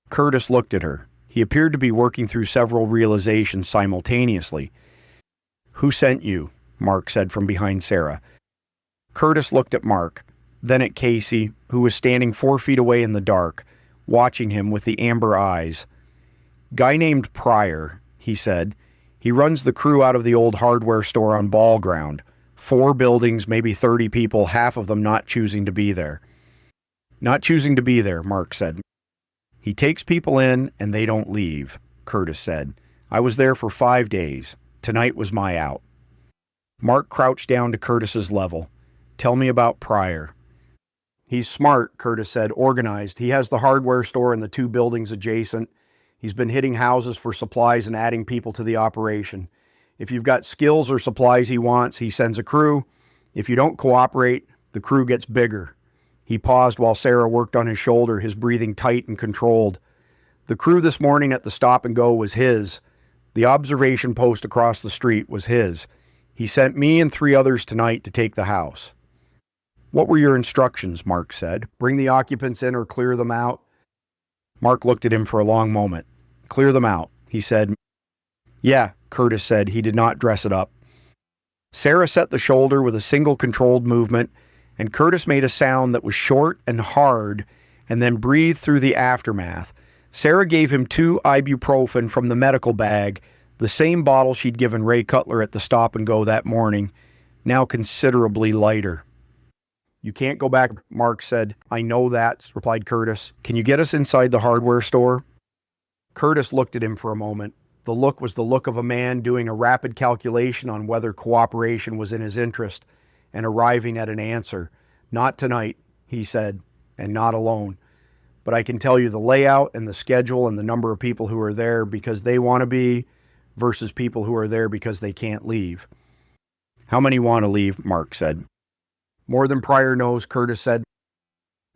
Curtis looked at her. He appeared to be working through several realizations simultaneously. "Who sent you?" Mark said from behind Sarah. Curtis looked at Mark, then at Casey, who was standing 4 feet away in the dark, watching him with the amber eyes. "Guy named Pryor," he said. "He runs the crew out of the old hardware store on Ball Ground. 4 buildings, maybe 30 people, half of them not choosing to be there." "Not choosing to be there," Mark said. "He takes people in and they don't leave," Curtis said. "I was there for 5 days. Tonight was my out." Mark crouched down to Curtis's level. "Tell me about Pryor." "He's smart," Curtis said, "organized. He has the hardware store in the 2 buildings adjacent. He's been hitting houses for supplies and adding people to the operation. If you've got skills or supplies he wants, he sends a crew. If you don't cooperate, the crew gets bigger." He paused while Sarah worked on his shoulder, his breathing tight and controlled. "The crew this morning at the stop and go was his. The observation post across the street was his. He sent me and 3 others tonight to take the house." "What were your instructions?" Mark said. "Bring the occupants in or clear them out?" Mark looked at him for a long moment. "Clear them out," he said. "Yeah," Curtis said. He did not dress it up. Sarah set the shoulder with a single controlled movement, and Curtis made a sound that was short and hard and then breathed through the aftermath. Sarah gave him 2 ibuprofen from the medical bag, the same bottle she'd given Ray Cutler at the stop and go that morning, now considerably lighter. "You can't go back," Mark said. "I know that," replied Curtis. "Can you get us inside the hardware store?" Curtis looked at him for a moment. The look was the look of a man doing a rapid calculation on whether cooperation was in his interest and arriving at an answer. "Not tonight," he said, "and not alone. But I can tell you the layout and the schedule and the number of people who are there because they want to be versus people who are there because they can't leave." "How many want to leave?" Mark said. "More than Pryor knows," Curtis said.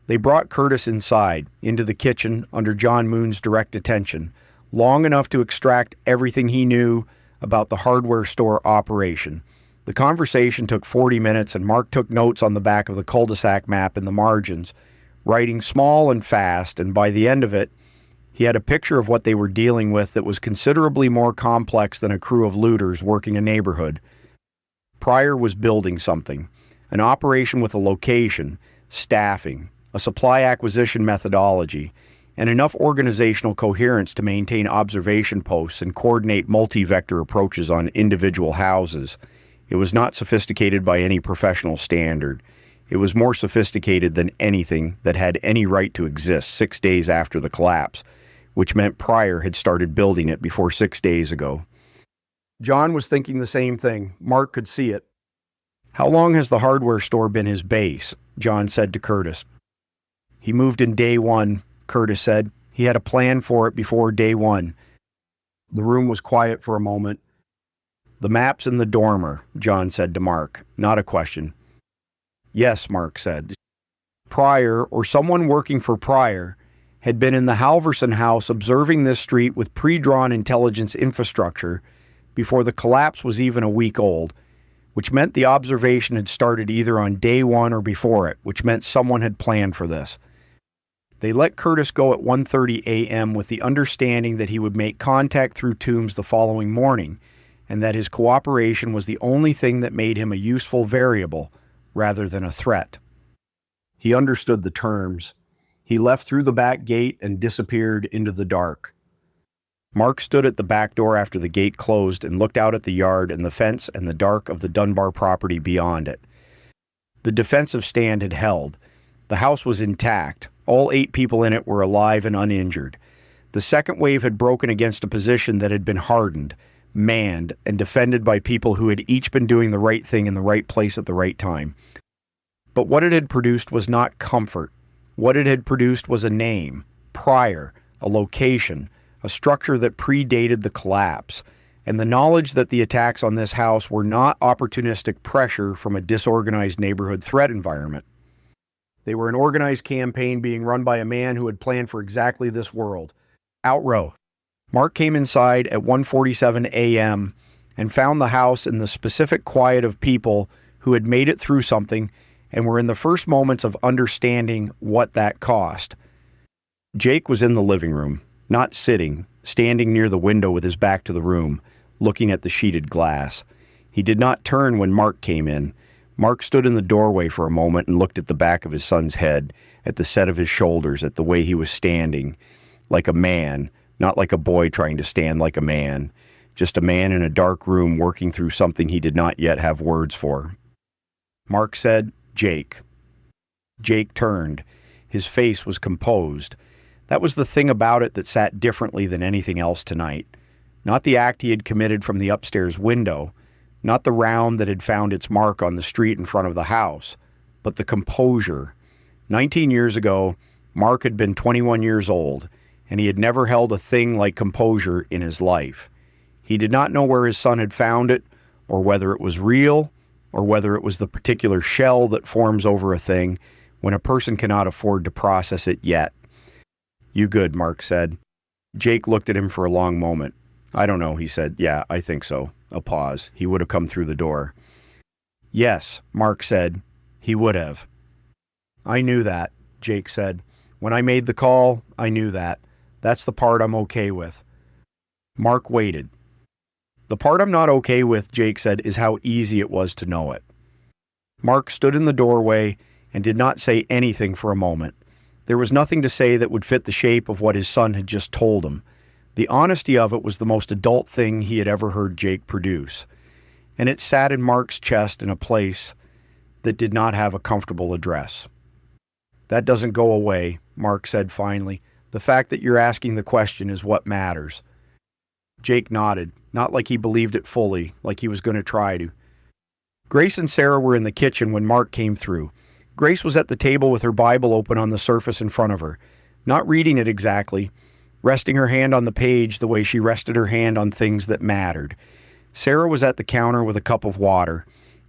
They brought Curtis inside, into the kitchen, under John Moon's direct attention, long enough to extract everything he knew about the hardware store operation. The conversation took 40 minutes, and Mark took notes on the back of the cul-de-sac map in the margins, writing small and fast, and by the end of it, he had a picture of what they were dealing with that was considerably more complex than a crew of looters working a neighborhood. Pryor was building something, an operation with a location, staffing, a supply acquisition methodology, and enough organizational coherence to maintain observation posts and coordinate multi-vector approaches on individual houses. It was not sophisticated by any professional standard. It was more sophisticated than anything that had any right to exist 6 days after the collapse, which meant Pryor had started building it before 6 days ago. John was thinking the same thing. Mark could see it. "How long has the hardware store been his base?" John said to Curtis. "He moved in day one," Curtis said. "He had a plan for it before day one." The room was quiet for a moment. "The map's in the dormer," John said to Mark. Not a question. "Yes," Mark said. Pryor, or someone working for Pryor, had been in the Halverson house observing this street with pre-drawn intelligence infrastructure before the collapse was even a week old, which meant the observation had started either on day one or before it, which meant someone had planned for this. They let Curtis go at 1:30 a.m. with the understanding that he would make contact through Toombs the following morning, and that his cooperation was the only thing that made him a useful variable rather than a threat. He understood the terms. He left through the back gate and disappeared into the dark. Mark stood at the back door after the gate closed and looked out at the yard and the fence and the dark of the Dunbar property beyond it. The defensive stand had held. The house was intact. All 8 people in it were alive and uninjured. The second wave had broken against a position that had been hardened, manned, and defended by people who had each been doing the right thing in the right place at the right time. But what it had produced was not comfort. What it had produced was a name, Pryor, a location, a structure that predated the collapse, and the knowledge that the attacks on this house were not opportunistic pressure from a disorganized neighborhood threat environment. They were an organized campaign being run by a man who had planned for exactly this world. Outrow. Mark came inside at 1:47 a.m. and found the house in the specific quiet of people who had made it through something and were in the first moments of understanding what that cost. Jake was in the living room, not sitting, standing near the window with his back to the room, looking at the sheeted glass. He did not turn when Mark came in. Mark stood in the doorway for a moment and looked at the back of his son's head, at the set of his shoulders, at the way he was standing, like a man, not like a boy trying to stand like a man, just a man in a dark room working through something he did not yet have words for. Mark said, "Jake." Jake turned. His face was composed. That was the thing about it that sat differently than anything else tonight. Not the act he had committed from the upstairs window, not the round that had found its mark on the street in front of the house, but the composure. 19 years ago, Mark had been 21 years old, and he had never held a thing like composure in his life. He did not know where his son had found it, or whether it was real, or whether it was the particular shell that forms over a thing when a person cannot afford to process it yet. "You good?" Mark said. Jake looked at him for a long moment. "I don't know," he said. "Yeah, I think so." A pause. He would have come through the door. "Yes," Mark said. "He would have." "I knew that," Jake said. "When I made the call, I knew that. That's the part I'm okay with." Mark waited. "The part I'm not okay with," Jake said, "is how easy it was to know it." Mark stood in the doorway and did not say anything for a moment. There was nothing to say that would fit the shape of what his son had just told him. The honesty of it was the most adult thing he had ever heard Jake produce, and it sat in Mark's chest in a place that did not have a comfortable address. "That doesn't go away," Mark said finally. "The fact that you're asking the question is what matters." Jake nodded, not like he believed it fully, like he was going to try to. Grace and Sarah were in the kitchen when Mark came through. Grace was at the table with her Bible open on the surface in front of her, not reading it exactly, resting her hand on the page the way she rested her hand on things that mattered. Sarah was at the counter with a cup of water,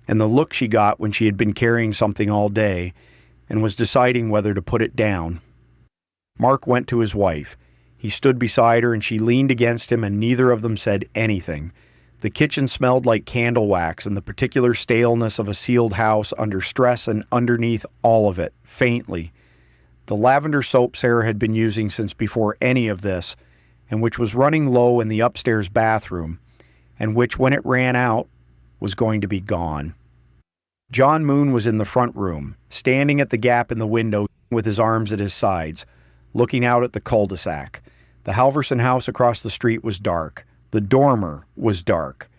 and the look she got when she had been carrying something all day and was deciding whether to put it down. Mark went to his wife. He stood beside her and she leaned against him, and neither of them said anything. The kitchen smelled like candle wax and the particular staleness of a sealed house under stress, and underneath all of it, faintly, the lavender soap Sarah had been using since before any of this, and which was running low in the upstairs bathroom, and which, when it ran out, was going to be gone. John Moon was in the front room, standing at the gap in the window with his arms at his sides, looking out at the cul-de-sac. The Halverson house across the street was dark. The dormer was dark.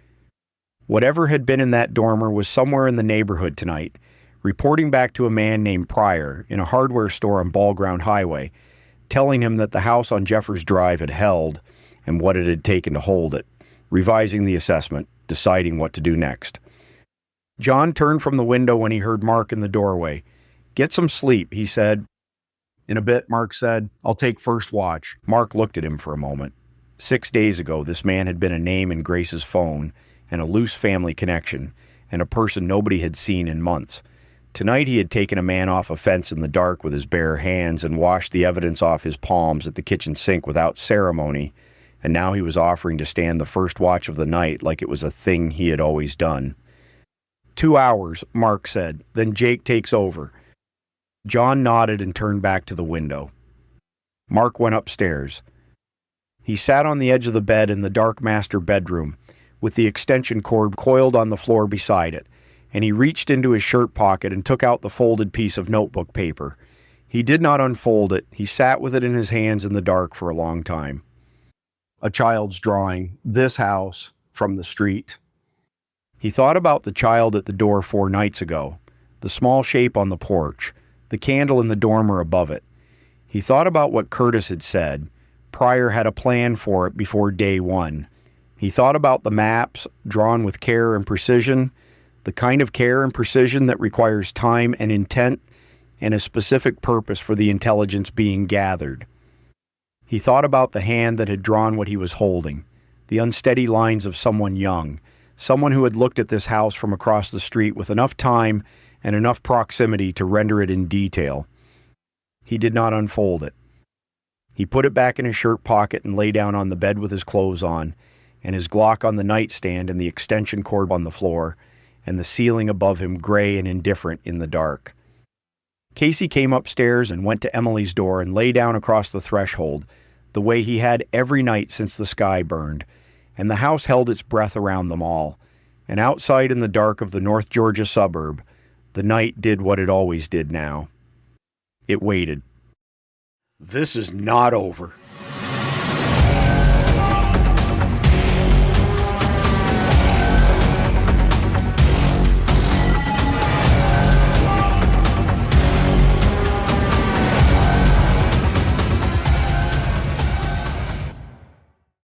Whatever had been in that dormer was somewhere in the neighborhood tonight, reporting back to a man named Pryor in a hardware store on Ball Ground Highway, telling him that the house on Jeffers Drive had held and what it had taken to hold it, revising the assessment, deciding what to do next. John turned from the window when he heard Mark in the doorway. "Get some sleep," he said. "In a bit," Mark said. "I'll take first watch." Mark looked at him for a moment. 6 days ago, this man had been a name in Grace's phone and a loose family connection, and a person nobody had seen in months. Tonight he had taken a man off a fence in the dark with his bare hands and washed the evidence off his palms at the kitchen sink without ceremony, and now he was offering to stand the first watch of the night like it was a thing he had always done. 2 hours, Mark said, then Jake takes over. John nodded and turned back to the window. Mark went upstairs. He sat on the edge of the bed in the dark master bedroom, with the extension cord coiled on the floor beside it, and he reached into his shirt pocket and took out the folded piece of notebook paper. He did not unfold it. He sat with it in his hands in the dark for a long time. A child's drawing, this house, from the street. He thought about the child at the door 4 nights ago, the small shape on the porch, the candle in the dormer above it. He thought about what Curtis had said. Pryor had a plan for it before day 1. He thought about the maps, drawn with care and precision, the kind of care and precision that requires time and intent and a specific purpose for the intelligence being gathered. He thought about the hand that had drawn what he was holding, the unsteady lines of someone young, someone who had looked at this house from across the street with enough time and enough proximity to render it in detail. He did not unfold it. He put it back in his shirt pocket and lay down on the bed with his clothes on, and his Glock on the nightstand and the extension cord on the floor, and the ceiling above him gray and indifferent in the dark. Casey came upstairs and went to Emily's door and lay down across the threshold, the way he had every night since the sky burned, and the house held its breath around them all, and outside in the dark of the North Georgia suburb, the night did what it always did now. It waited. This is not over.